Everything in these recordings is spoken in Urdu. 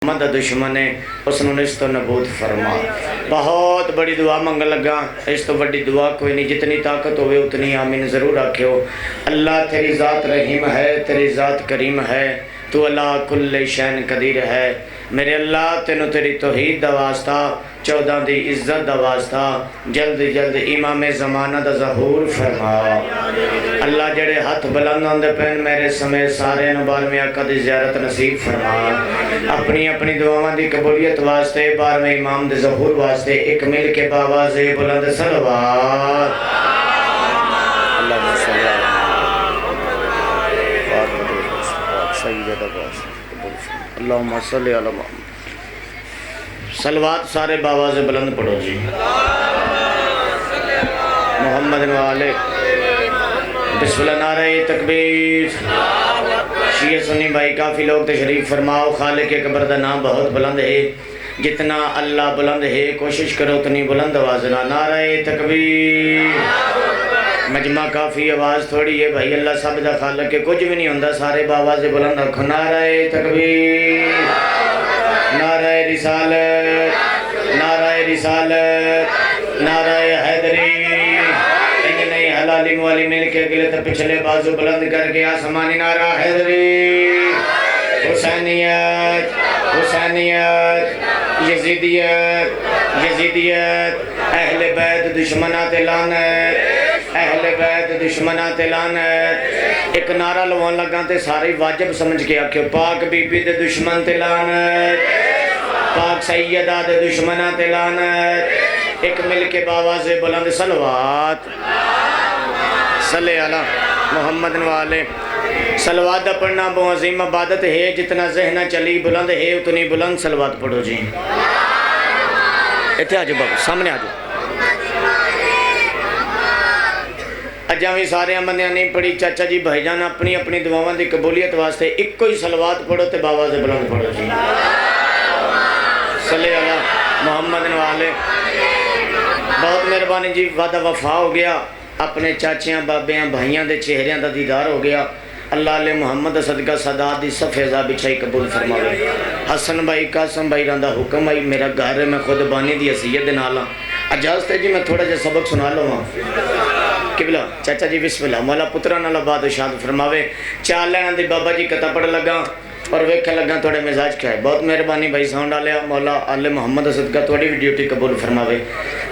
محمد دا دشمن ہے اس نے اس تو نبوت فرما. بہت بڑی دعا منگ لگا, اس تو بڑی دعا کوئی نہیں, جتنی طاقت ہوئے اتنی آمین ضرور آکھو. اللہ تیری ذات رحیم ہے, تیری ذات کریم ہے, تو اللہ کل شین قدیر ہے. میرے اللہ تینوں تیری توحید دا واسطہ, 14 دی عزت دا واسطہ, جلد جلد امام زمانہ دا ظہور فرما. اللہ جڑے ہاتھ بلند ہوندے پین میرے سمیت سارے بارہویں آقا دی زیارت نصیب فرما. اپنی اپنی دعاواں دی قبولیت واسطے, 12ویں امام دے ظہور واسطے ایک مل کے باواز بلند صلوات. اللہ صلی اللہم صلی علی محمد. صلوات سارے باواز بلند پڑھو جی. محمد والے بسم اللہ نعرہ تکبیر. شیعہ سنی بھائی کافی لوگ تشریف فرماؤ. خالق اکبر دا نام بہت بلند ہے, جتنا اللہ بلند ہے کوشش کرو اتنی بلند آواز نہ. نعرہ تکبیر. مجمع کافی, آواز تھوڑی ہے بھائی, اللہ سب دا خالق ہے, کچھ بھی نہیں ہوندہ, سارے باواز بلند رکھو. نعرہ تکبیر, نعرہ رسالت, نعرہ رسالت, نعرہ حیدری. انج نہیں حلالی موالی مل کے گلے تو پچھلے بازو بلند کر کے آسمانی نعرہ حیدری. حسینیت, حسینیت, یزیدیت, یزیدیت, اہل بیت دشمنات لعنت, اہل بیت دشمنات لعنت. ایک نعرہ لوان لگا تے سارے واجب سمجھ کے آکھو. پاک بی بی دے دشمن تے لعنت, پاک سیدہ دے دشمنہ تے لعنت. ایک مل کے باواز بلند صلوات. صلی علی محمد والے. صلوات دا پڑھنا بہت عظیم عبادت ہے, جتنا ذہنہ چلی بلند ہے اتنی بلند صلوات پڑھو جی. اتھے آجو بابا, سامنے آجو. اجاوی سارے بندیاں نہیں پڑھی. چاچا جی بھائی جان اپنی اپنی دعاواں دی قبولیت واسطے ایک کوئی صلوات پڑھو تے باواز بلند پڑھو جی. صلی علی محمد والے. بہت مہربانی جی, وعدہ وفا ہو گیا, اپنے چاچیاں بابیاں بھائیاں دے چہریاں دا دیدار ہو گیا. اللہ علیہ محمد صدقہ صداد دی صفحہ بچھائی قبول فرماوے. حسن بھائی قاسم بھائی راندہ حکم آئی, میرا گھر ہے, میں خود بانی دی حیثیت نالا. اجازت ہے جی میں تھوڑا جا سبق سنا لوں ہاں. قبلہ چاچا جی بسم اللہ. مولا پترہ نالا باد اشاد فرماوے. چال لینا دی بابا جی کتا پڑھ لگا اور ویکھے لگا تھوڑے مزاج کیا ہے. بہت مہربانی بھائی ساؤنڈ آلیا. مولا علیہ محمد صدقہ تھوڑی بھی ڈیوٹی قبول فرماوے.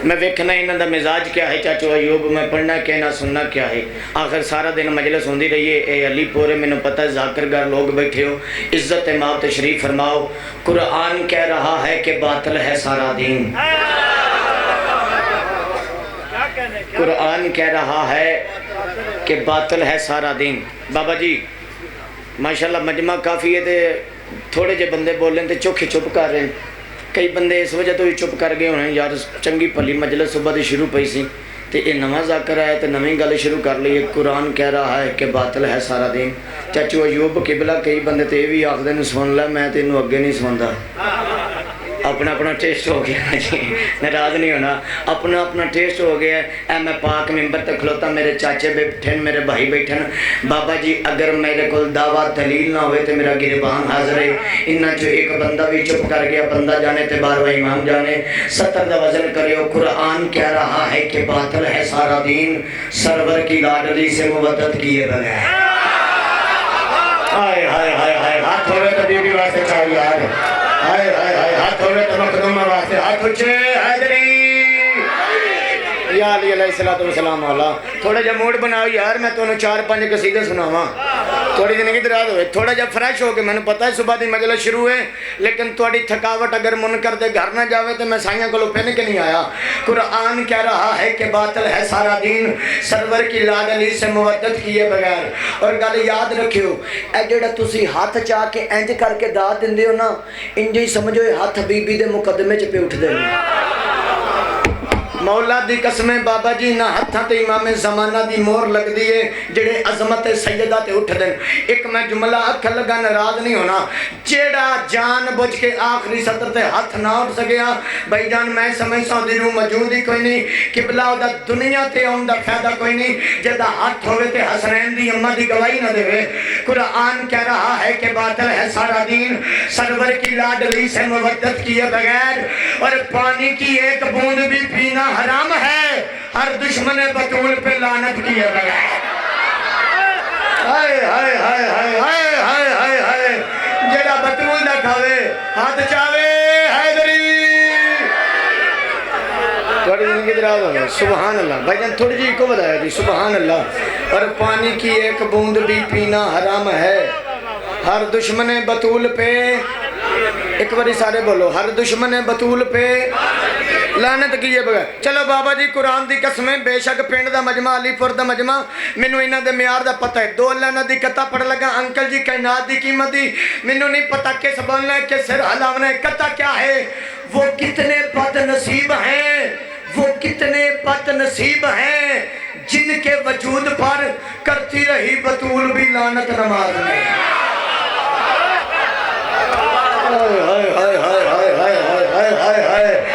میں ویکھنا انہاں دا مزاج کیا ہے چاچو ایوب, میں پڑھنا کہنا سننا کیا ہے. آخر سارا دن مجلس ہوندی رہی ہے. اے علی پورے میں نے پتہ ہے ذاکر گار لوگ بیٹھے ہو, عزت ماں تشریف فرماؤ. قرآن کہہ رہا ہے کہ باطل ہے سارا دین. قرآن کہہ رہا ہے کہ باطل ہے سارا دین. بابا جی ماشاءاللہ مجمع کافی ہے تے تھوڑے جے بندے بولیں تے چوکھے چپ کر رہے ہیں. کئی بندے اس وجہ تو ہی چپ کر گئے ہونے, یار چنگی پلی مجلس صبح دی شروع پئی سی تے یہ نواں ذاکر آیا تے نویں گل شروع کر لی. قرآن کہہ رہا ہے کہ باطل ہے سارا دین. چاچو ایوب قبلہ کئی بندے تے یہ بھی آخدے نے سن لے, میں تینوں اگے نہیں سندا. اپنا اپنا ٹیسٹ ہو گیا جی, ناراض نہیں ہونا. اپنا اپنا ٹیسٹ ہو گیا ہے. اے میں پاک ممبر تک کھلوتا, میرے چاچے بیٹھن, میرے بھائی بیٹھن. بابا جی اگر میرے کو دعویٰ دلیل نہ ہوئے تو میرا گربان حاضر ہے. انہاں جو ایک بندہ بھی چپ کر گیا, بندہ جانے تے 12واں امام جانے. 70 دا وزن کریو. قرآن کہہ رہا ہے کہ باطل ہے سارا دین, سرور کی لاڈلی سے مودت کیے بغیر. ہائے ہائے ہائے ہائے, ہاتھ ہوئے تو ڈیوٹی واسطے چاہیے یار. ہائے ہائے ہائے, ہاتھ ہوئے تو مخدومہ واسطے, ہاتھ اچھے حیدری یا علی علیہ السلام والا. تھوڑا جا موڈ بناؤ یار, میں تو 4-5 قصیدے سناواں. تھوڑی زندگی دراز ہوئے, تھوڑا جا فریش ہو کے. میں نے پتہ ہے صبح دی مجلس شروع ہے, لیکن تھوڑی تھکاوٹ اگر منکر دے گھر نہ جاوے تو میں سائیاں کو پھن کے نہیں آیا. قرآن کہہ رہا ہے کہ باطل ہے سارا دین, سرور کی لاڈلی سے مودت کیے بغیر. اور گل یاد رکھیو, اے جڑا تسی ہاتھ چاہ کے انج کر کے داد دندے ہو نا, انج ہی سمجھو ہاتھ بی بی دے مقدمے چ پہ اٹھ دے. مولا دی قسمیں بابا جی نہ ہتھاں تے امام زمانہ دی مور لگ دیئے جڑے عظمت سیدہ تے اٹھ دیں. ایک میں جملہ اکھ لگا ناراض نہیں ہونا, جیڑا جان بجھ کے آخری سطر تے ہاتھ نہ اٹھ سکیا بھائی جان میں سمجھتا ہوں دیروں موجود ہی کوئی نہیں, قبلہ دا دنیا تے آن دا فیدہ کوئی نہیں, جیدہ ہاتھ ہوئے تے حسنین دی امہ دی گواہی نہ دے. قرآن کہہ رہا ہے کہ باطل ہے سارا دین, سرور کی لاڈلی سے مودت کیے بغیر, اور پانی کی ایک بوند بھی پینا حرام ہے, ہر دشمن بطول پہ لعنت کیے بغیر. ہائے ہائے ہائے ہائے ہائے ہائے ہائے ہائے, جڑا بطول نہ کھاوے ہاتھ چاوے حیدری. تھوڑی زندگی دراز ہو گئی, سبحان اللہ. بھائی جان تھوڑی جی کو بتایا جی, سبحان اللہ. اور پانی کی ایک بوند بھی پینا حرام ہے, ہر دشمن بطول پہ, ایک باری سارے بولو, ہر دشمن بطول پہ لعنت کیے بغیر. چلو بابا جی قرآن دی قسمیں بے شک پنڈ دا مجمع علی پور دا مجمع مینوں انہاں دے معیار دا پتہ ہے. دو لعنت دی قطع پڑھ لگا انکل جی کائنات دی قیمت دی مینوں نہیں پتہ کس بولنا ہے کہ سر ہلاونا ہے. قطع کیا ہے؟ وہ کتنے بد نصیب ہیں, وہ کتنے بد نصیب ہیں جن کے وجود پر کرتی رہی بطول بھی لعنت نماز میں.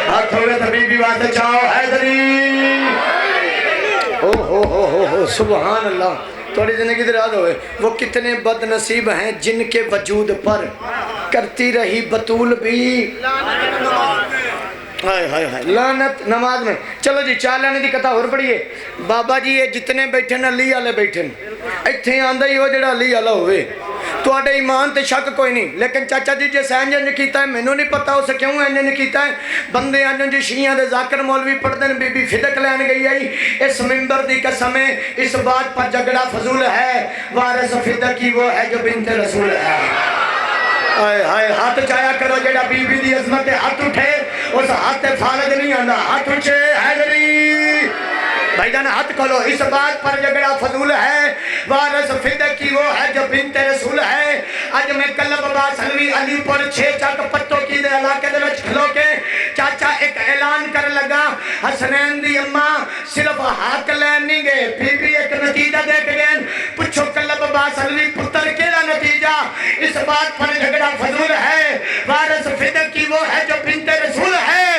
ہاتھ ہوئے تبھی بھی بات چاہو حیدری. سبحان اللہ. تھوڑی زندگی دراز ہوئے. وہ کتنے بد نصیب ہیں جن کے وجود پر کرتی رہی بطول بھی لعنت نماز میں. چلو جی چار لانے دی کتھا اور پڑھیے. بابا جی یہ جتنے بیٹھے نا علی والے بیٹھے ایتھے آندا ہی وہ جڑا علی والا ہوئے تواڈے ایمان تے شک کوئی نہیں, لیکن چاچا جی جے سینج انج کیتا ہے مینوں نہیں پتہ اسے کیوں انج کیتا ہے. بندے انج جی شیعہ دے ذاکر مولوی پڑھ دین, بی بی فدق لین گئی آئی اس منبر دی قسم ہے اس بات پر جھگڑا فضول ہے, وارث فدق کی وہ ہے جو بنت رسول ہے. آئے آئے ہاتھ چایا کرو جیڑا بی بی دی عظمت ہاتھ اٹھے اس ہاتھ فارغ نہیں آندا, ہاتھ اٹھے حیدری. بھائی جان ہاتھ کھولو, اس بات پر جھگڑا فضول ہے, وارث فدق کی وہ ہے جو بنت رسول ہے. آج میں کلب عباس حلوی علی پر 6 چک پتوں کی دے علاقے دے وچ کھلو کے چاچا ایک اعلان کر لگا, حسنین دی اماں صرف ہاتھ لین نہیں گئے, بی بی ایک نتیجہ دیکھ گئے. پوچھو کلب عباس حلوی پتر کیڑا نتیجہ؟ اس بات پر جھگڑا فضول ہے, وارث فدق کی وہ ہے جو بنت رسول ہے.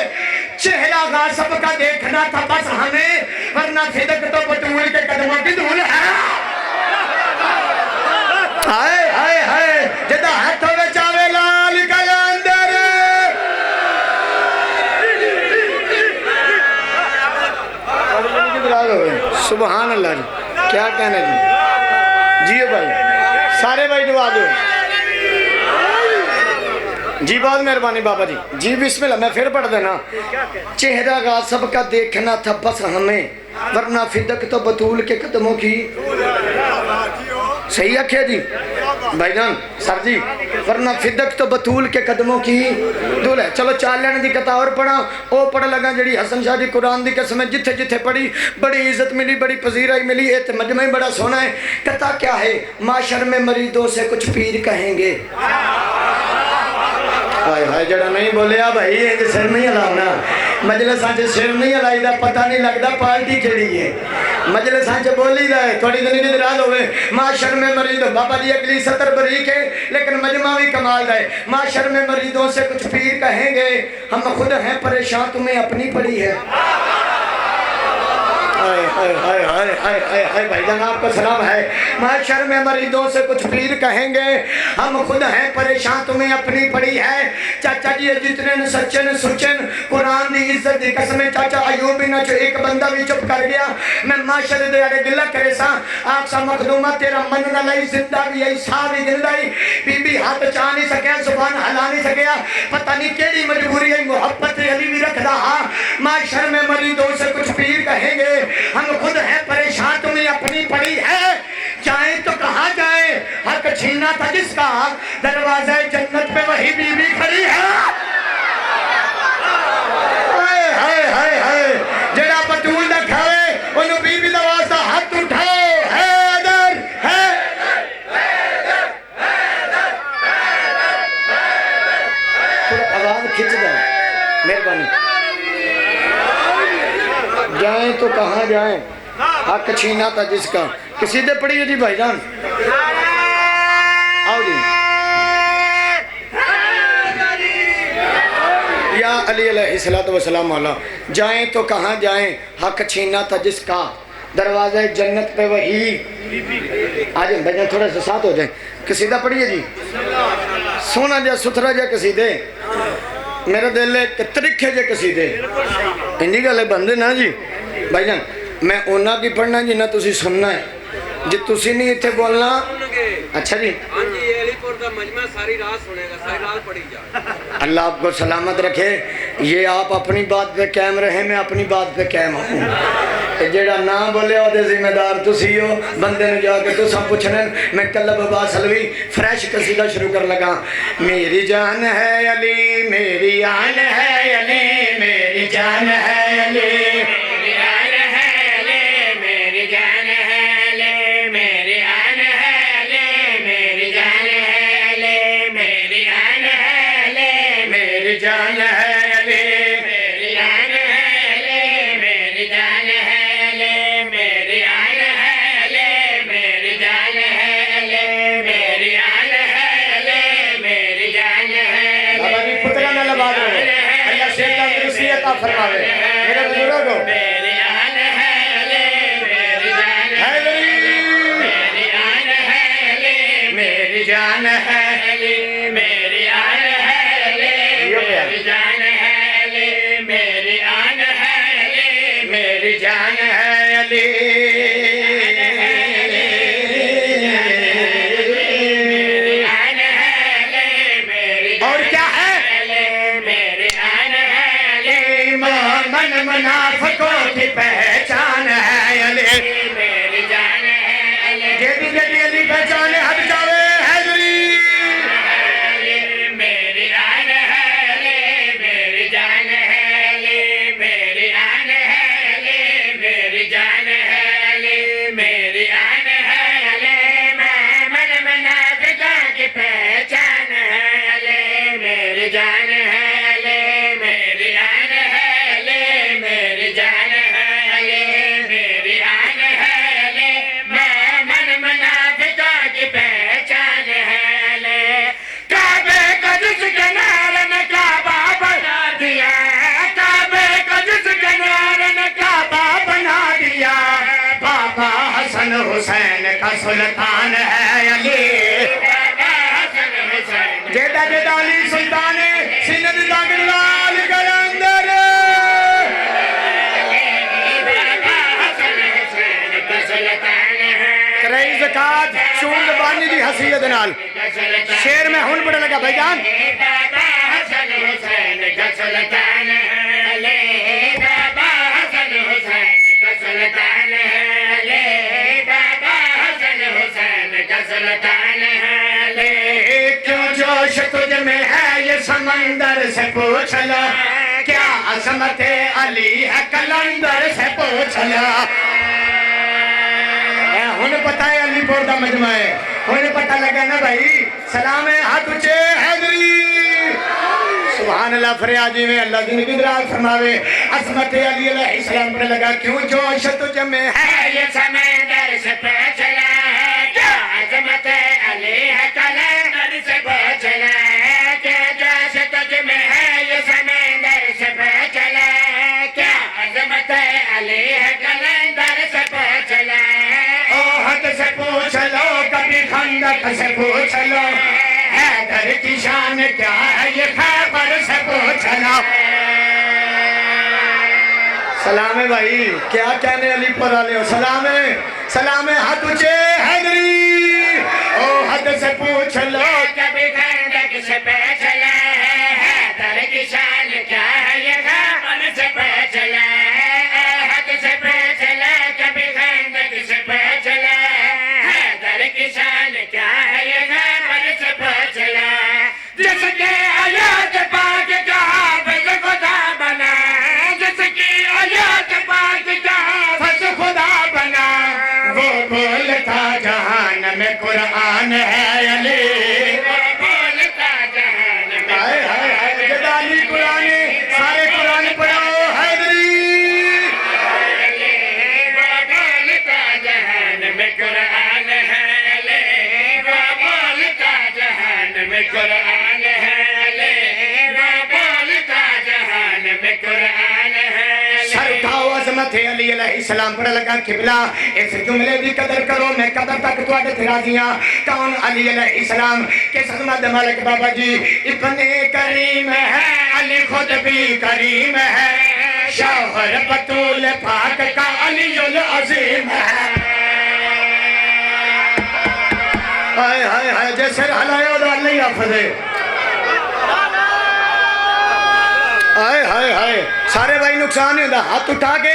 چہرہ غاصب کا دیکھنا تھا بس ہمیں, ورنہ فدق تو بطول کے قدموں کی دھول ہے. ہائے ہائے ہائے, جدہ ہاتھ ہوئے چاوے لال کا اندر. سبحان اللہ جی, کیا کہنا جی. جی بھائی سارے بھائی دعا دو جی, بہت مہربانی بابا جی. جی بسم اللہ, میں پھر پڑھ دینا. چہرہ غاصب کا دیکھنا تھا بس ہمیں, ورنہ فدق تو بطول کے قدموں کی. صحیح ہے جی بھائی جان سر جی, ورنہ فدق تو بطول کے قدموں کی دول ہے. چلو چار لینے دی کتا اور پڑھا, او پڑھ لگا جڑی حسن شاہ جی قرآن دی قسم جتھے جتھے پڑھی بڑی عزت ملی, بڑی پذیرائی ملی, ایت مجمع بڑا سونا ہے. کتا کیا ہے؟ معاشر میں مریدوں سے کچھ پیر کہیں گے. ہائے ہائے جڑا نہیں بولیا بھائی یہ سر نہیں ہلاؤنا. مجلس آنچ سر نہیں ہلائی دا پتہ نہیں لگتا پارٹی کیڑی ہے. مجلس آنچ بولی دا ہے تھوڑی دنی بھی دراد ہوئے. معاشر میں مریدوں, بابا جی اگلی سطر بریک ہے لیکن مجمع بھی کمال دا ہے. معاشر میں مریدوں سے کچھ پیر کہیں گے, ہم خود ہیں پریشان تمہیں اپنی پڑی ہے. بھائی جان آپ کا سلام ہے. معاشر میں مریدوں سے کچھ پیر کہیں گے, ہم خود ہیں پریشان تمہیں اپنی پڑی ہے. چاچا جی جتنے سچن سچن قرآن دی عزت دی قسمیں چاچا ایوب بھی نہ چھو ایک بندہ بھی چپ کر گیا. میں معاشر دے آرے گلہ کرے سا آپ سا مخدومہ تیرا من نہ لائی, زندہ بھی آئی سا بھی گلدائی, بی بی ہاتھ چاہ نہیں سکیا, زبان ہلا نہیں سکیا, پتہ نہیں کیڑی مجبوری ہے, محبت علی بھی رکھ رہا. معاشر میں مریدوں سے کچھ پیر کہیں گے, ہم خود ہیں پریشان تمہیں اپنی پڑی ہے. جائیں تو کہاں جائیں, حق چھینا تھا جس کا, دروازہ جنت پہ وہی بی بی کھڑی ہے. ہائے ہائے ہائے ہائے, جڑا بطول نہ کھاوے انہوں بی بی دوازہ ہاتھ اٹھاؤ. حیدر آواز کھچ دیں مہربانی. جائیں تو کہاں جائیں حق چھینا تھا جس کا. قصیدے پڑھیے جی بھائی جان. آؤ جی. یا علی علیہ السلام مولا. جائیں تو کہاں جائیں حق چھینا تھا جس کا دروازہ جنت پہ وہی. آج بھائی جان تھوڑا سا ساتھ ہو جائیں. قصیدہ پڑھیے جی. سونا جا ستھرا جا قصیدے. میرا دل ہے کہ ترکھے جے قصیدے انہی گلے بندے نا جی. بھائی جان میں اونا کی پڑھنا جی نہ تسی سننا ہے جی تسی نہیں اتھے بولنا. اچھا جی اللہ آپ کو سلامت رکھے. یہ آپ اپنی بات پہ قائم رہے میں اپنی بات پہ قائم ہوں. جیڑا نام بولے ہو دے ذمہ دار تسی ہو. بندے نے جا کے تو سب پوچھنے میں کلب عباس حلوی فریش قصیدہ شروع کر لگا. میری جان ہے علی میری آن ہے علی میری جان ہے علی میری آن ہے علی میری جان ہے علی میری آن ہے علی میری جان ہے علی میری آن ہے علی میری جان ہے علی میری آن ہے علی میری جان ہے علی میری آن ہے علی میری جان ہے علی میری آن ہے علی میری جان ہے بابا جی پترہ نہ لبا دو. اللہ سے تندرستی عطا فرماوے. میرے بزرگوں میری آن ہے علی میری جان ہے علی میری آن ہے علی میری جان ہے علی میری آن ہے علی میری جان ہے علی میری آن ہے علی میری جان ہے علی. اور کیا ہے منافقوں کی پہچان ہے علی میری جان ہے علی. جیدی جیدی علی پہچانے ہٹ جاوے حیدری میری آن ہے علی میری جان ہے علی میری آن ہے علی میری جان ہے علی میری آن ہے علی من منافقوں کی پہچان ہے علی میری جان ہے علی میری آن ہے علی میری جان ہے علی میری آن ہے علی من منافقوں کی پہچان ہے علی. کعبے کا جس کنارے نے کعبہ بنا دیا کعبے کا جس کنارے نے کعبہ بنا دیا بابا حسن حسین کا سلطان ہے علی بابا حسن حسین جیدہ جیدہ علی سلطان سند داغن لال گرندر کرائی زکاة شون زبانی دی حسیت نال شیر میں ہون پڑھا لگا بھائی جان. بابا حسن حسین کا سلطان ہے علی بابا حسن حسین کا سلطان ہے علی بابا حسن حسین کا سلطان ہے علی. کیوں جوش تجھ میں ہے یہ سمندر سے پوچھ لو کیا عظمت علی ہے کلندر سے پوچھ لو. انہیں پتہ ہے علی پور دا مجمع ہے. انہیں پتہ لگا نا بھائی سلام ہے ہاتھ اچھے حیدری. سبحان اللہ فریادی میں اللہ زندگی دراز فرماوے. عظمت علی علیہ السلام پر لگا کیوں جوش تجھ میں ہے یہ سمندر سے پوچھ لا کیا عظمت علی ہے کلندر سے پوچھ لا کیا جوش تجھ میں ہے یہ سمندر سے پوچھ لا کیا عظمت علی ہے کلندر سے پوچھ لا. اوہد سے پوچھ لو کبھی خندق سے پوچھ لو حیدر کی شان کیا ہے یہ خیبر سے پوچھ لو. سلام ہے بھائی کیا کہنے علی پر آلے ہو. سلام ہے سلام ہے ہاتھ اچھے حیدری. اوہد سے پوچھ لو کبھی خندق سے پوچھ لو حیدر کی شان کیا ہے یہ خیبر سے پوچھ لو. اوہد سے پوچھ لو کبھی خندق سے پوچھ لو حیدر کی شان کیا ہے یہ خیبر سے پوچھ لو. جس کے آیات پاک کا حافظ خدا بنا جس کی آیات پاک کا حافظ خدا بنا وہ بولتا جہان میں قرآن ہے علی وہ بولتا جہان میں علی قرآن سارے قرآن پڑھو حیدری قرآن ہے علی وہ بولتا جہان میں قرآن ہے سر اٹھاؤ عظمت علی علیہ السلام پر لگا قبلہ اس جملے دی قدر کرو میں قدر تک تو آڈے تھرازیاں کون علی علیہ السلام کس عظمت مالک بابا جی ابن کریم ہے علی خود بھی کریم ہے شوہر بطول پاک کا علی العظیم ہے ہائے ہائے ہائے جیسے ہلائے اور اللہ حافظ ہائے ہائے ہائے سارے بھائی نقصان نہیں ہوتا ہاتھ اٹھا کے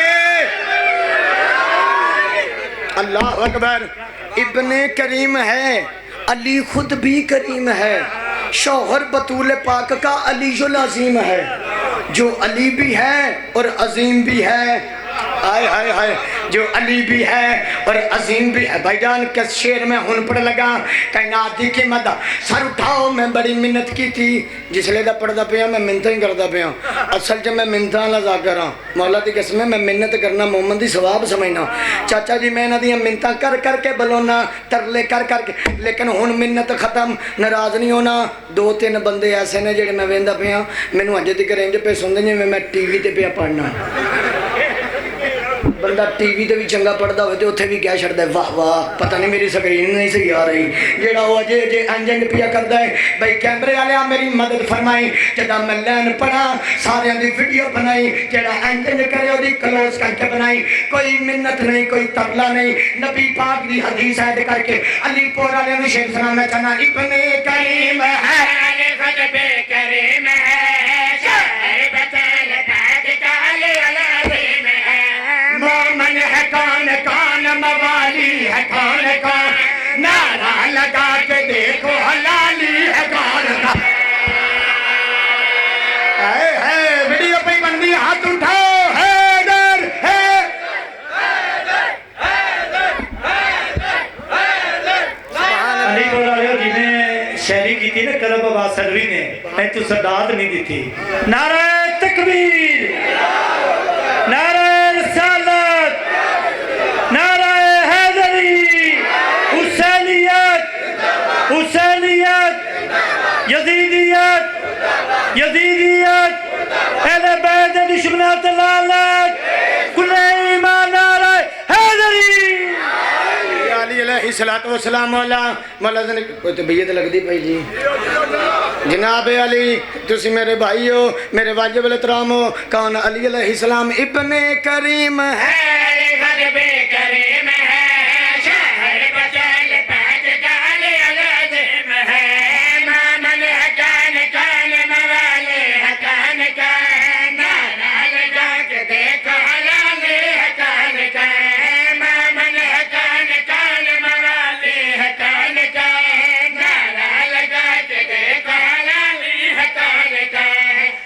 اللہ اکبر ابن کریم ہے علی خود بھی کریم ہے شوہر بطول پاک کا علی العظیم ہے جو علی بھی ہے اور عظیم بھی ہے آئے ہائے ہائے جو علی بھی ہے اور عظیم بھی ہے بھائی جان کس شیر میں ہن پڑھ لگا کائنات دی قیمت سر اٹھاؤ میں بڑی منت کی تھی جس لئے دا پڑھدا پیا میں منتیں ہی کردا پیا اصل جب میں منتاں لزا کراں مولا دی قسم میں منت کرنا محمد دی ثواب سمجھنا چاچا جی میں نہ دیاں منتاں کر کر کے بلونا ترلے کر کر کے لیکن ہن منت ختم ناراض نہیں ہونا دو تین بندے ایسے نے جڑے میں ویندا پیا مینوں اجے تک رینج پہ سندے جویں میں ٹی وی تے پیا پڑھنا بندہ ٹی وی تے بھی چنگا پڑھدا ہوئے تے اوتھے بھی کیا چھڑدا ہے واہ واہ پتہ نہیں میری سکرین نہیں صحیح آ رہی جیڑا وہ اجے اجے انجنگ پیا کردا ہے بھائی کیمرے والے میری مدد فرمائی جدا میں لین پڑھا سارے دی ویڈیو بنائی جیڑا انجنگ کرے اودی کلوز کر کے بنائی کوئی منت نہیں کوئی ترلا نہیں نبی پاک دی حدیث ایڈ کر کے علی پور والے نے شیر سنانا چاہنا ابن کریم ہے علی خود بھی کریم ہے شوہر بطول پاک کا علی العظیم ہے مومن ہے کون موالی ہے کون نعرہ لگا کے دیکھو حلالی ہے کون ویڈیو پہ بندی ہاتھ اٹھاؤ حیدر علی کو رہے ہو جنہیں شہری کی تھی نا کرب آباد سروی نے میں تو صدات نہیں دی تھی نعرہ تکبیر نعرہ رسالت نعرہ حیدری حسینیت یزیدیت اہل بیت دشمنات لعنت کل ایمان نعرہ حیدری علی علیہ السلام مولا زنی کوئی طبیعت لگ دی پائی جی جناب علی تسی میرے بھائی ہو میرے واجب الاحترام ہو کون علی علیہ السلام ابن کریم ہے علی خود بھی کریم ہے شوہر بطول پاک کا علی العظیم ہے مومن ہے کون موالی ہے کون نعرہ لگا کے دیکھو حلالی ہے کون مومن ہے کون موالی ہے کون نعرہ لگا کے دیکھو حلالی ہے کون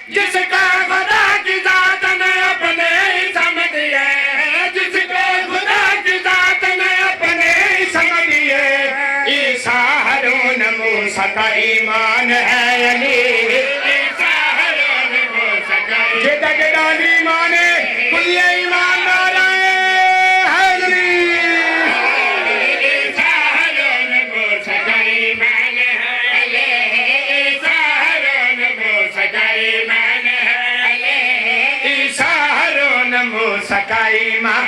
جس کا خدا کی ذات نے اپنے ہی سمجھ دیا جس کو خدا کی ذات نے اپنے ہی سمجھ دیا عیسیٰ ہارون موسیٰ کا ایمان ہے علی عیسیٰ ہارون موسیٰ کا جیدہ جیدہ ایمان ہے کل ایمان نعرہ حیدری عیسیٰ ہارون موسیٰ کا ایمان ہے عیسیٰ ہارون موسیٰ کا ایمان ہے عیسیٰ ہارون موسیٰ کا ایمان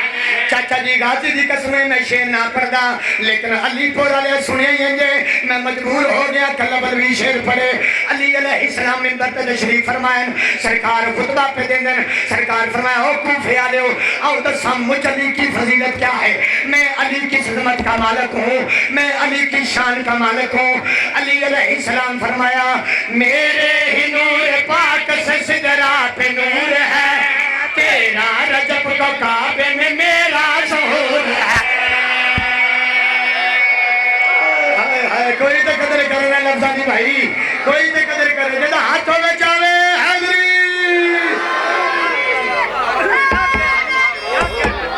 چاچا جی غازی دی قسمیں میں شیر نہ پڑھدا لیکن علی پور والے سنے ہیں جے میں مجبور ہو گیا کل بدوی شیر پڑھے علی علیہ السلام منبر پہ تشریف فرمائیں سرکار خطبہ پہ دیں دن سرکار فرمائے او کوفے والے ہو او دسام مجھ علی کی فضیلت کیا ہے میں علی کی عظمت کا مالک ہوں میں علی کی شان کا مالک ہوں علی علیہ السلام فرمایا میرے ہی نور پاک سے سدرا پہ نور ہے تیرا رجب کو کعبے میں میرا ظہور ہے کوئی تو قدر کرنا لفظہ دی بھائی کوئی تو قدر کرے جیسا ہاتھوں میں چاہے حیدری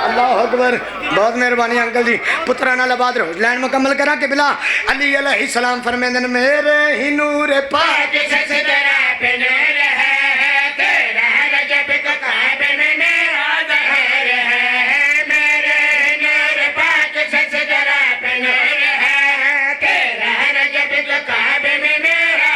اللہ اکبر بہت مہربانی انکل جی پترانہ لباد رہو لینڈ مکمل کرا کہ بلا علی علیہ السلام فرمیندن میرے ہی نور پاک سے سدرا پہ نور ہے تیرا رجب کو کعبے میں میرا ظہور ہے میرے نور پاک سے سدرا پہ نور ہے تیرا رجب کو کعبے میں میرا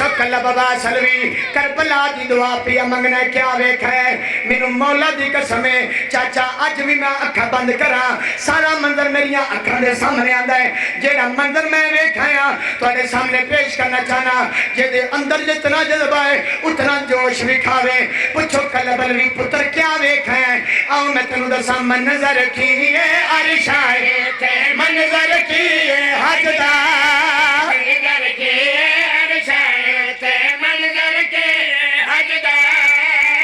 پوچھو کلا بابا سلوی کربلا دی دعا پیا منگنا کیا ویکھا ہے مینوں مولا دی قسم ہے چاچا اج بھی میں اکھاں بند کراں سارا منظر میریاں اکھاں دے سامنے آندا ہے جیڑا منظر میں ویکھا ہے تواڈے سامنے پیش کرنا چاہنا جے دے اندر جتنا جذبہ ہے اتنا جوش وکھاوے پوچھو کلا بلوی پتر کیا ویکھا ہے آؤ میں تینوں دساں منظر کیے عرش آئے تے منظر کیے حج دا منظر کیے عرش آئے تے منظر کیے حج دا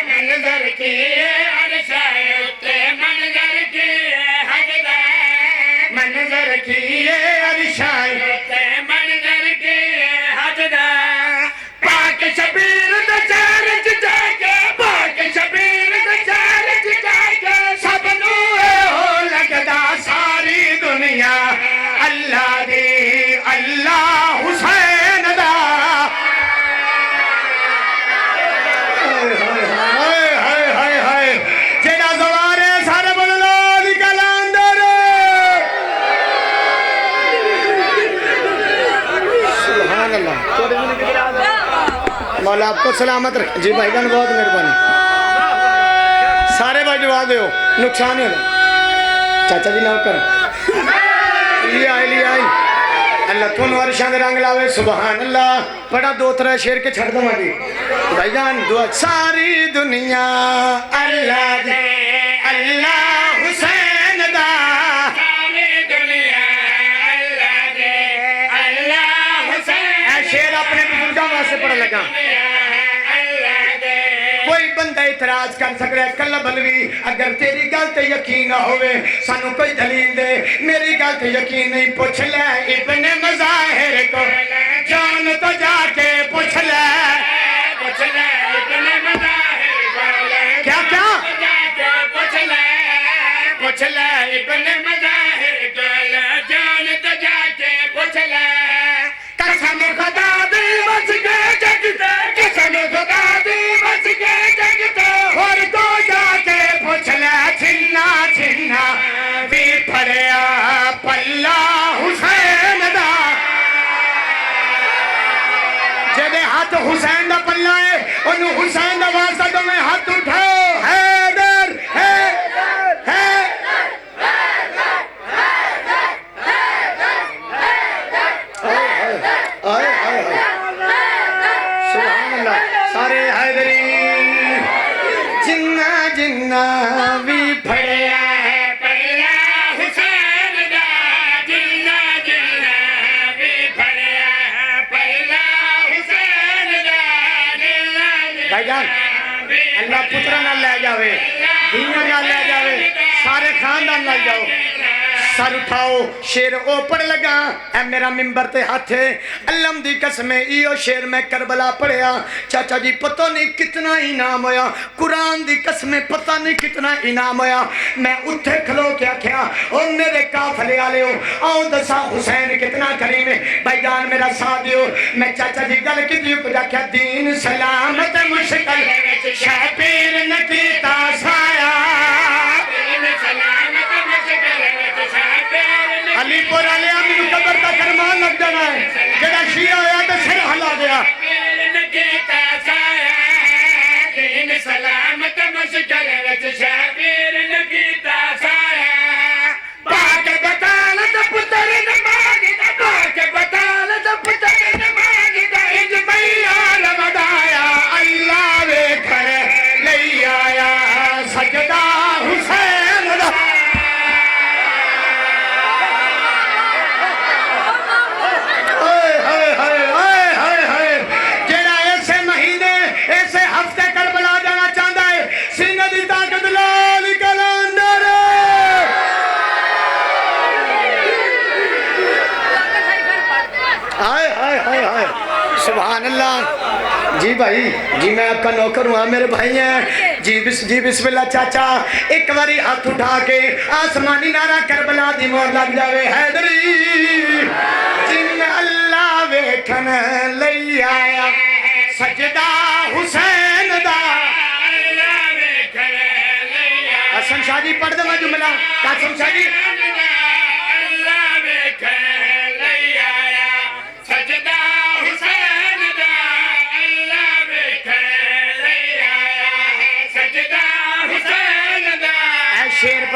منظر کیے عرش آئے تے منظر کیے حج دا منظر کیے عرش آئے تے منظر کیے حج دا پاک شبیر دے چار چ جا کے پاک شبیر دے چار چ جا کے سب نو ہو لگدا ساری دنیا اللہ دی اللہ حسین دا ہائے ہائے ہائے ہائے جیڑا زوار ہے سارے بول لو نکل اندر سبحان اللہ مولا آپ کو سلامت رکھ جی بھائی جان بہت مہربانی سارے بھائی جواب دیو نقصان ہے چاچا جی نہ کر لے آئی اللہ تون ورشان رنگ لاوے سبحان اللہ پڑا دو طرح شیر کے چھڑ دوں مجھے بھائی جان دعا ساری دنیا اللہ دے اللہ حسین دا ساری دنیا اللہ دے اللہ حسین اے شیر اپنے بزرگاں واسطے پڑھ لگا اللہ دے کوئی بندہ اعتراض کر سکتا ہے کلا بلوی اگر تیری گل تے یقین نہ ہوئے سانو کوئی دلیل دے میری گل تے یقین نہیں پوچھ لے ابن مظاہر کو جان تو جا کے پوچھ لے پوچھ لے ابن مظاہر کو کیا کیا جا کے پوچھ لے ابن مظاہر کو جان تو جا کے پوچھ لے قسم خدا دی بچ کے جگتے قسم خدا دی بچ کے جگتے اور تو جا کے پوچھ لے چھنا چھنا بھی پھڑیا پلہ حسین دا جدے ہاتھ حسین دا پلہ ہے انہوں حسین دا واسطہ تو میں ہاتھ اٹھاؤ حیدر سبحان اللہ سارے حیدری جنہ جنہ بھی پھڑیا ہے پلہ حسین دا جنہ جنہ بھی پھڑیا ہے پلہ حسین دا جنہ بھائی جان اللہ پترہ نہ لے جاوے دنیا نہ لے جاوے سارے خاندان نہ جاؤ سر اٹھاؤ شیر اوپر لگا اے میرا ممبر تے ہاتھ ہے علم دی قسم ایو شیر میں کربلا پڑھیا چاچا جی پتہ نہیں کتنا انعام ہویا قرآن دی قسم پتہ نہیں کتنا انعام ہویا میں اتھے کھلو کیا کیا او میرے کافلے آلے ہو آؤ دسا حسین کتنا کریم ہے بھائی جان میرا ساتھ دیو میں چاچا جی گل کی دیو کجا کیا دین سلامت مشکل شہبیر نکیتا سایا علی پور علی آمین قبر کا کرمان لگ جانا ہے جڑا شیعہ آیا تو سر ہلا گیا دین سلامت مشکل وچ شہبیر نکیتا سایا پاک بطالت پتر نماز دا پاک بطالت پتر نماز دا اجمعیہ بدایا اللہ وے کھر لئی آیا سجدہ حسین دا جیڑا ایسے مہینے ایسے ہفتے کربلا جانا چاہتا ہے سینہ دی طاقت لا نکل اندر ہائے ہائے ہائے ہائے سبحان اللہ جی بھائی جی میں آپ کا نوکر ہوں میرے بھائی ہیں جی بسم اللہ چاچا ایک باری ہاتھ اٹھا کے آسمانی نعرہ کربلا دی مور لگ جاوے حیدری جن اللہ ویکھن لئی آیا سجدہ حسین دا قاسم شاہ جی پڑھ دے میں جملہ قاسم شاہ جی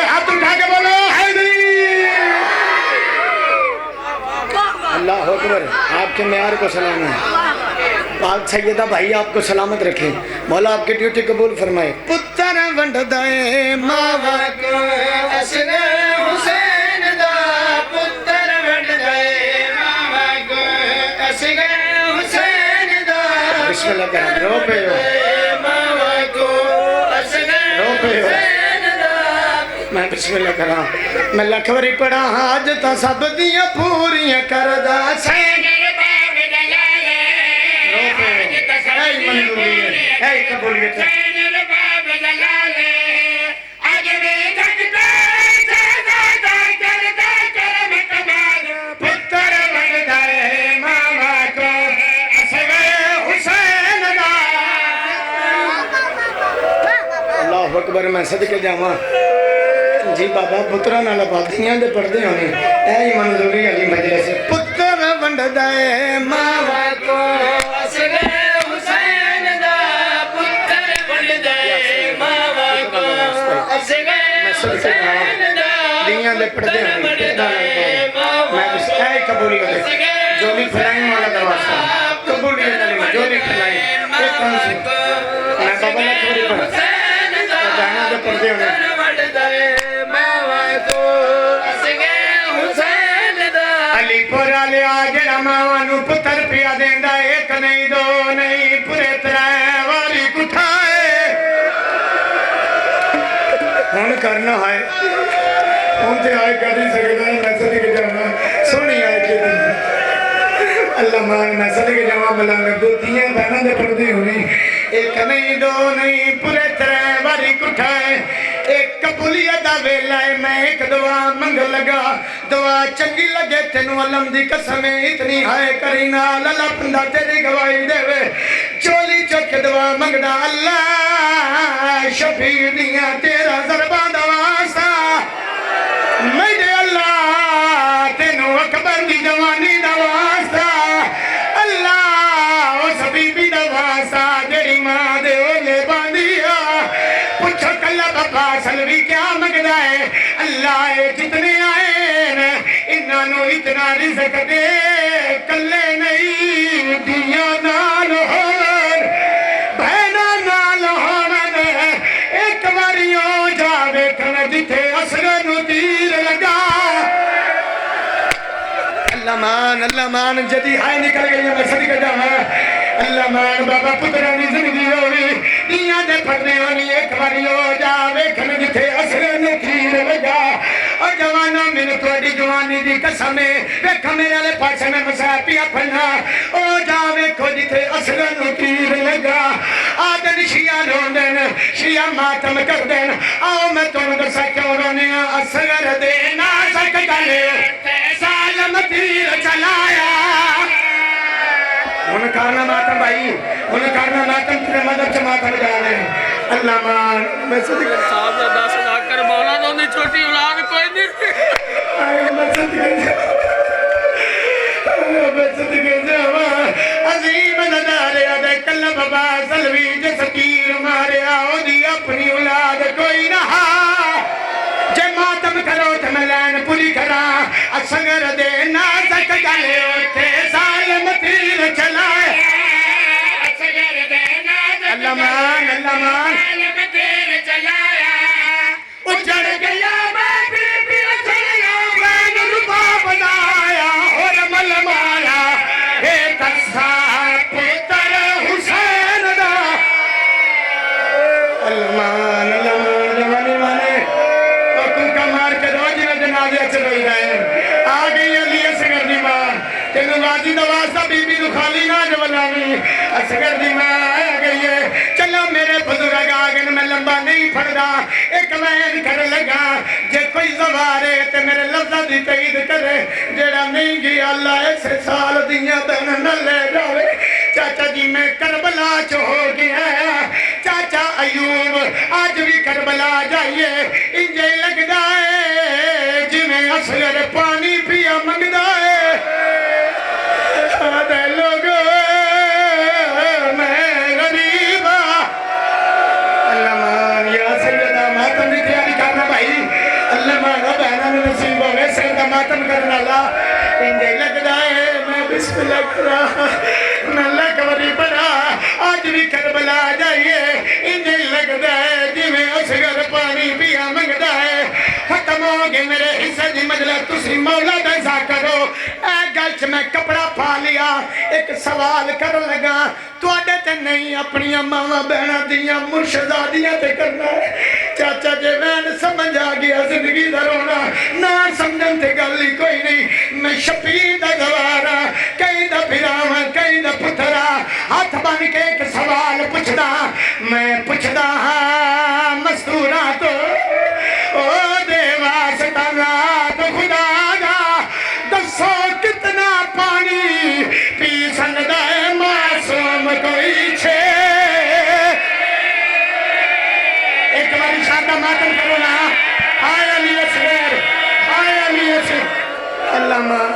والے ہاتھ اٹھا کے بولو حیدری. اللہ اکبر. آپ کے معیار کو سلام ہے. پاک سیدہ بھائی آپ کو سلامت رکھے. مولا آپ کی ڈیوٹی قبول فرمائے. پتر ونڈ دائے ماوا کو اصغر حسین دا. پتر ونڈ دائے ماوا کو اصغر حسین دا. بسم اللہ کرام. رو پہ ہو ماوا کو اصغر رو پہ ہو. میں بسم اللہ کرام. میں لکھ وری پڑھا حاجتاں سب دیاں پوریاں کردا. حسین باب دلالے اے منظوری ہے اے قبولیت ہے. حسین باب دلالے اج بھی جگتے سزا کرتا کرم کمال. پتر ونڈ دائے ماوا کو اصغر حسین دا. اللہ اکبر. میں صدقے جاواں جی بابا پترا نال بادیاں دے پردے ہونے. اے منظوری علی مجلس. پتر ونڈ دائے ماوا کو اصغر حسین دا. پتر ونڈ دائے ماوا کو اصغر حسین دا. دیاں دے پردے ہونے. میں بس اے قبولیت ہے. جو بھی پھلائیں مولا دواستا قبولیت علی جو بھی پھلائیں ایک کون سی میں بابا نہ چھوڑی پڑھا جانا دے پردے ہونے. علی پورا لیا جڑا ماوانو پتر پیا دیندا. ایک نہیں دو نہیں پورے ترائے واری کٹھائے. ہن کرنا ہے ہن تے آئے کر نہیں سکدا. میں صدقے جاواں سونی آئے کے اللہ مان. میں صدقے جاواں بلا میں دو تین بہناں دے پردے ہونے. ایک نہیں دو نہیں پورے ترائے واری کٹھائے. ایک قبولیت دا ویلا ہے. میں ایک دعا منگ لگا. دعا چنگی لگے تینو علم دی قسم اتنی ہائے کرینا. اللہ پندہ تیری گواہی دے وے. چولی چک دعا منگدا. اللہ شفیع دیاں تیرا ضربان دواسا. میرے اللہ تینو اکبر دی جوانی دواسا. اللہ اس بی بی دواسا جڑی ماں دے اولے باندیا. پوچھو کلا بابا سلوی کیا منگدا ہے. اللہ جتنے آئے نا انہوں اتنا رزق دے. کلے نہیں دیاں نال ہون بہنا نال ہون. ایک باری ہو جاوے کھن جتھے اصغر نو تیر لگا. اللہ مان جدی ہائے نکل گئی ہے. میں صدقے جاواں اللہ مان. بابا پترانی زندگی ہوئی دیاں دے پھڑنے ہونی. ایک باری ہو جاوے کھن جتھے اصغر نو تیر لگا. اور جوانا میرے توڑی جوانی دی قسم ہے. ویکھا میرے لے پاسے میں مساہ پیا پھڑنا. او جا ویکھو جتھے اصغر نو تیر لگا. آدن شیعہ رون دین شیعہ ماتم کر دین. آؤ میں تم دسا کیوں رونے. اصغر دینا سک گلے سالم تیر چلایا. ان کارنا ماتم بھائی ان کارنا ماتم تیرے مدد سے ماتم جانے. اللہ مان. میں صدقے صاحب دا 10,000 کر مولا تو نہیں چھوٹی اولاد کوئی نہیں. آئے میں صدقے جاواں عظیم نظارے دے کلم بابا سلوی جس تیر ماریا. او دی اپنی اولاد کوئی نہ. جے ماتم کرو تے میں لین پوری کرا. اصغر دے نازک گلے اٹھے سالم تیر چلائے. اللہ مان اللہ مان. اجڑ گیا میں بی بی اچھڑیا. میں ربا بنایا اور مل مایا. اے قصہ پتر حسین دا. اللہ مان جوانی مانے. اور کن کا مار کے دو جی میں جنازے چلوئی رہے. آ گئی علی اصغر دی ماں. تینو غازی دواستا بی بی نو خالی نہ جولانی. اصغر دی ماں آ گئی ہے. چلو میرے بزرگ آگن میں لمبا نہیں پھڑدا. ایک وین کر لگا. جے کوئی زوارے تے میرے لفظہ دی تائید کرے. جیڑا نہیں گیا اللہ اس سال دیاں بہن نہ لے جاوے. چاچا جی میں کربلا چ ہو گیا. چاچا ایوب آج بھی کربلا جائیے. انجے لگدا ہے جی میں اصغر پانی پیا منگدا ہے. آدھے لوگوں میں غریبا. اللہ مان یا سیدہ ماتم دی تیاری کرنا بھائی. اللہ مانا بہنا میں نصیب ہوئے سر دا ماتم کرنا اللہ انجھے لگتا ہے میں بسم اللہ کرا میں اللہ کوری پڑا آج بھی کربلا جائیے انجھے لگتا ہے جی میں اصغر پانی پیا منگتا ہے ختم ہو گئے میرے حصہ دی مجلہ تسی مولا دیسا کرو اے گلچ میں کپڑا پھا لیا ایک سوال کر لگا تو آڈے تے نہیں اپنی ماما بہنا دیا مرشدہ دیا تے کرنا ہے چاچا جے میں سمجھ آگیا زندگی دا رونا نہ سمجھن تے گلی کوئی نہیں میں شپیر دا دوارا کئی دا پھراواں کئی دا پتھرا ہاتھ بن کے ایک سوال پوچھدا میں پوچھدا ہاں مستورا تو او دے واسطہ ذات خدا دا دسو کتنا پانی پی سکدا ہے معصوم کوئی چھے ایک باری شادہ ماتم کرو نا آئے علی اصغر آئے علی اصغر اللہ ماں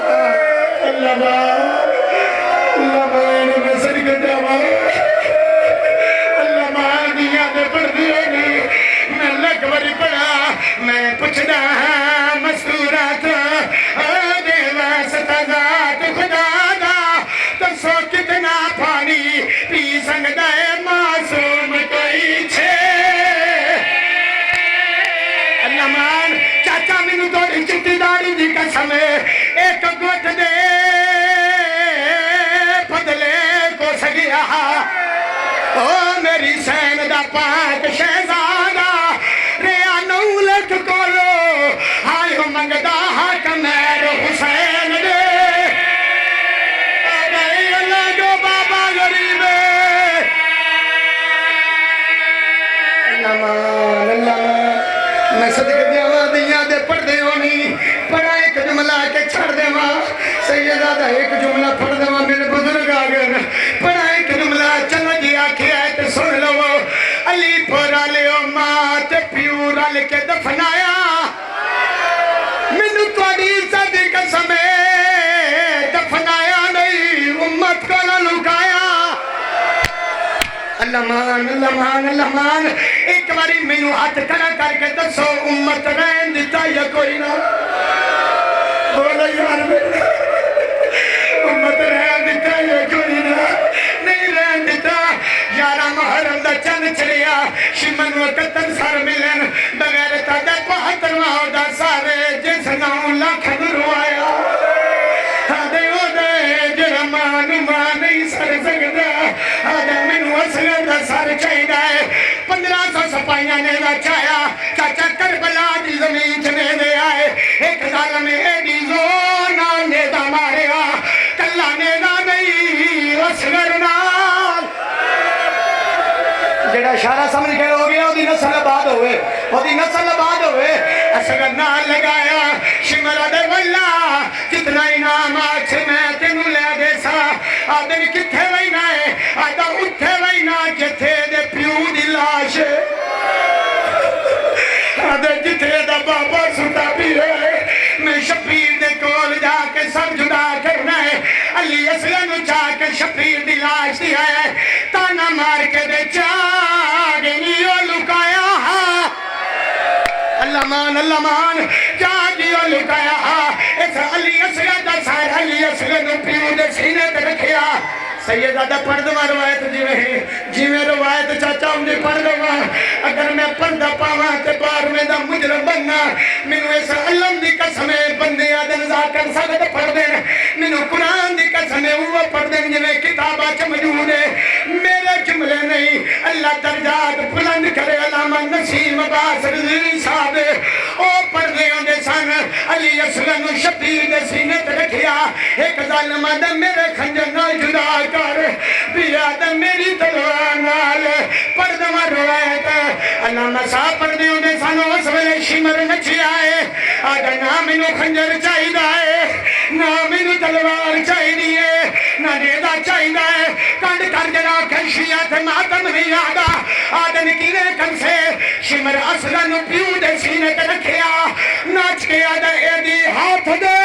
اللہ ماں اللہ ماں انہوں میں صدقہ جاوا اللہ ماں دیا دے پڑھ دیو نہیں میں لگ بری پڑھا میں پوچھدا ہاں مستورات دے واسطہ ذات خدا دا دسو کتنا پانی پی سکدا ہے معصوم کوئی چھے اللہ مان چاچا مینوں توڑی چٹی داڑھی دی قسم ایک گھٹ دے بدلے کو سگیا او میری سین دا پاک شہزادہ ریا نولک کولو ہائے منگدا حق میر حسین دے اے اللہ جو بابا غریب اللہ مان میں صدقہ دیاں دیاں دے پڑھ دے ہونی پڑھا ایک جملہ کے چھڑ دے ماں سیدہ ایک جملہ پڑھ دے ماں میرے بزرگ آگر پڑھا ایک جملہ چلو جی آکھی آئے تے سن لو علی پورا لیو ماں تے پیو رل کے دفنایا مینوں تواڈی عزت دی قسم دفنایا نہیں امت کو نہ لکایا اللہ مان اللہ مان اللہ مان ایک باری مینوں ہاتھ کھڑا کر کے دسو امت رہن دیتا یا کوئی نہ بولو یار میرا امت رہن دیتا یا کوئی نہ نہیں رہن دیتا یارہ محرم دا چند چلیا شمن وقت سر ملن بغیر تادے 75 دا سارے جس ناؤں لاکھ نروایا آدھے ہو دے جرمان ماں نہیں سر سکتا آدھے منو اصغر دا سر چاہی دائے 1500 سپائیاں نے دا چاہیا چاچا کربلا دی زمین چنے دے آئے ایک ظالم ایڈی زونا نے دا ماریا کلا نے دا نہیں اصغر نال جڑا اشارہ سمجھ کے ہو گیا وہ دی نسل آباد ہوئے وہ دی نسل آباد ہوئے اصغر نال لگایا شمر دے واللہ جتنا انعام آج میں تینوں لے دے سا آدھے کتھے وینا ہے آدھا اتھے وینا جتھے دے پیو دی لاش آدھے جتھے دا بابا ستا بھی ہے میں شبیر دے کول جا کے سب جدا کرنا ہے علی اصغر نو چاہ کے شبیر دی لاش دی ہے تانا مار کے دے چاہ گنیو لکایا اللہ مان جاگیو لکایا اس علی اصغر دا سار علی اصغر نو پیو دے سینے تے رکھیا سیدہ دا پڑھ دوا روایت جی میں روایت چاچا ہوں جی پڑھ دوا اگر میں پردہ پاواں تے بار میں دا مجرم بننا منو اس علم دی قسمے بندے آدن ذاکر سگت پڑھ دین منو قرآن دی قسمے وہ پڑھ دین جنہیں کتابہ چ موجود ہے میرے جملے نہیں اللہ درجات بلند کرے علامہ نسیم عباس رضوی صاحب او پڑھ دے ہوندے سن علی اصغر نو شبیر دے سینے تے رکھیا ایک ظالم آدم میرے خنجر نال جدا کر بھی آدم میری تلوار نال پڑھ دوا روایت علامہ صاحب پڑھ دے ہوندے سن اس ویلے شمر نچی آئے آدھا نہ مینوں خنجر چاہیدا ہے نہ مینوں تلوار چاہیدی ہے نہ نیزہ چاہیدا ہے کنڈ کر جڑا کھشیا تے ماتم نہیں آدا آدن کینے کن سے شمر اصغر نو پیو دے سینے تے رکھیا ناچ کے آدھا اے دی ہاتھ دے